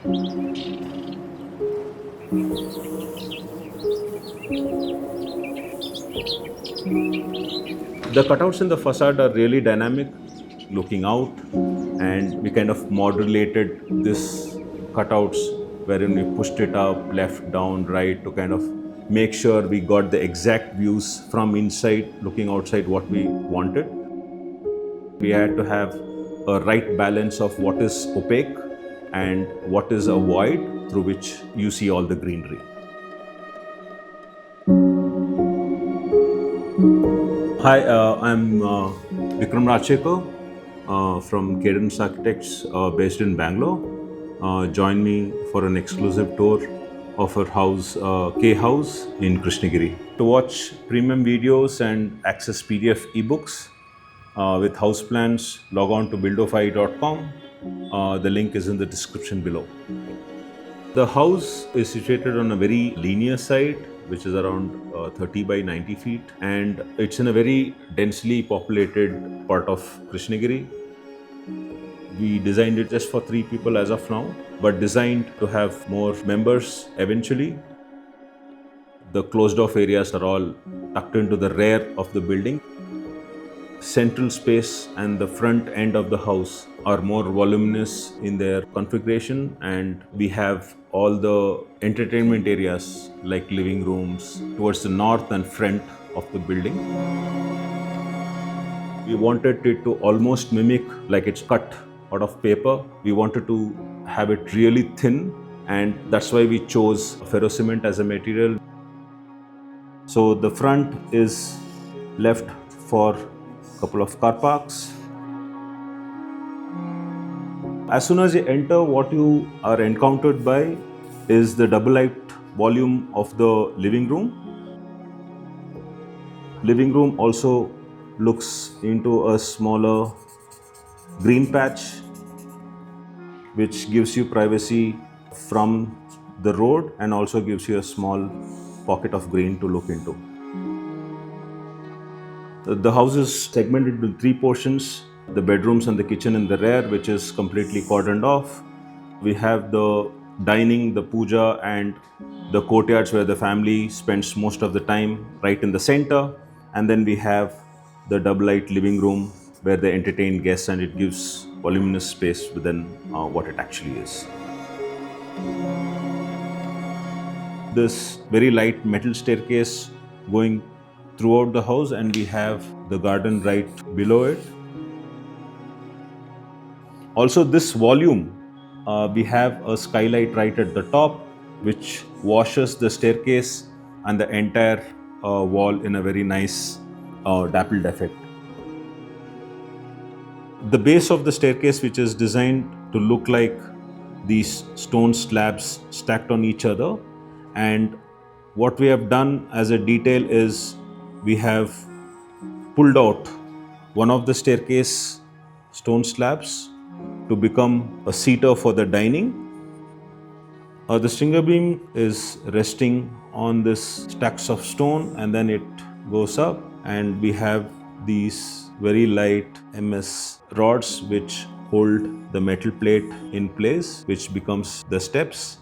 The cutouts in the facade are really dynamic, looking out, and we kind of modulated this cutouts wherein we pushed it up, left, down, right to kind of make sure we got the exact views from inside, looking outside what we wanted. We had to have a right balance of what is opaque and what is a void through which you see all the greenery. Hi, I'm Vikram Rachekar from Cadence Architects based in Bangalore. Join me for an exclusive tour of our house, K House in Krishnagiri. To watch premium videos and access PDF ebooks with house plans, log on to buildofy.com. The link is in the description below. The house is situated on a very linear site, which is around 30 by 90 feet, and it's in a very densely populated part of Krishnagiri. We designed it just for 3 people as of now, but designed to have more members eventually. The closed off areas are all tucked into the rear of the building. Central space and the front end of the house are more voluminous in their configuration, and we have all the entertainment areas like living rooms towards the north and front of the building. We wanted it to almost mimic like it's cut out of paper. We wanted to have it really thin, and that's why we chose ferrocement as a material. So the front is left for a couple of car parks. As soon as you enter, what you are encountered by is the double-height volume of the living room. Living room also looks into a smaller green patch, which gives you privacy from the road and also gives you a small pocket of green to look into. The house is segmented into 3 portions: the bedrooms and the kitchen in the rear, which is completely cordoned off. We have the dining, the puja, and the courtyards where the family spends most of the time right in the center. And then we have the double-height living room where they entertain guests, and it gives voluminous space within what it actually is. This very light metal staircase going throughout the house, and we have the garden right below it. Also, this volume, we have a skylight right at the top, which washes the staircase and the entire wall in a very nice dappled effect. The base of the staircase, which is designed to look like these stone slabs stacked on each other, and what we have done as a detail is we have pulled out one of the staircase stone slabs to become a seater for the dining. The stringer beam is resting on this stacks of stone, and then it goes up, and we have these very light MS rods which hold the metal plate in place, which becomes the steps.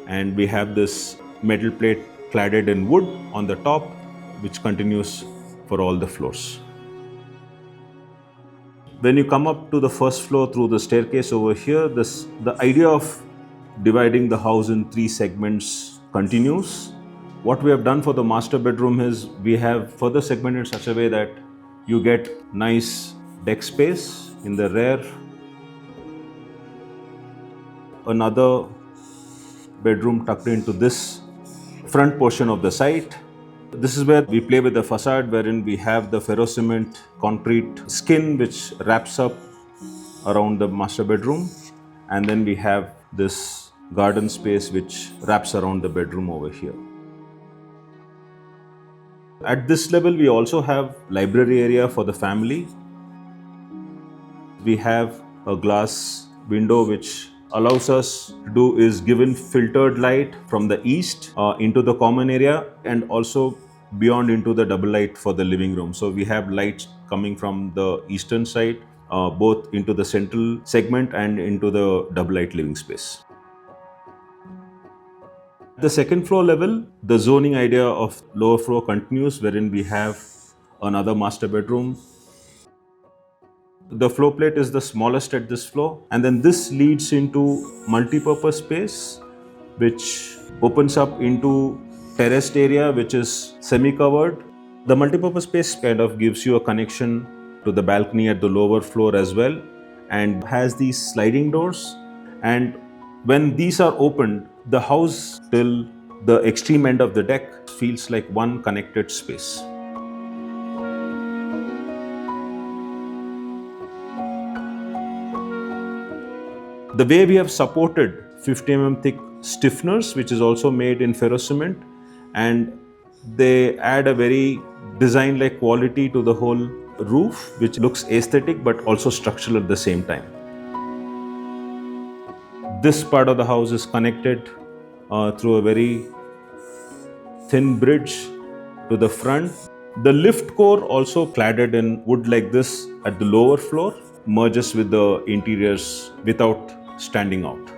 And we have this metal plate cladded in wood on the top, which continues for all the floors. When you come up to the first floor through the staircase over here, the idea of dividing the house in 3 segments continues. What we have done for the master bedroom is we have further segmented such a way that you get nice deck space in the rear. Another bedroom tucked into this front portion of the site. This is where we play with the facade, wherein we have the ferrocement concrete skin which wraps up around the master bedroom, and then we have this garden space which wraps around the bedroom over here. At this level, we also have library area for the family. We have a glass window which allows us to do is given filtered light from the east into the common area, and also beyond into the double light for the living room. So we have lights coming from the eastern side both into the central segment and into the double-height living space. The second floor level, the zoning idea of lower floor continues, wherein we have another master bedroom. The floor plate is the smallest at this floor, and then this leads into multipurpose space, which opens up into terraced area, which is semi-covered. The multipurpose space kind of gives you a connection to the balcony at the lower floor as well, and has these sliding doors. And when these are opened, the house till the extreme end of the deck feels like one connected space. The way we have supported 50 mm thick stiffeners, which is also made in Ferrocement, and they add a very design-like quality to the whole roof, which looks aesthetic but also structural at the same time. This part of the house is connected through a very thin bridge to the front. The lift core, also cladded in wood like this at the lower floor, merges with the interiors without standing out.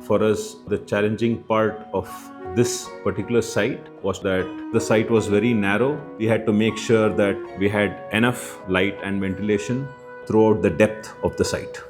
For us, the challenging part of this particular site was that the site was very narrow. We had to make sure that we had enough light and ventilation throughout the depth of the site.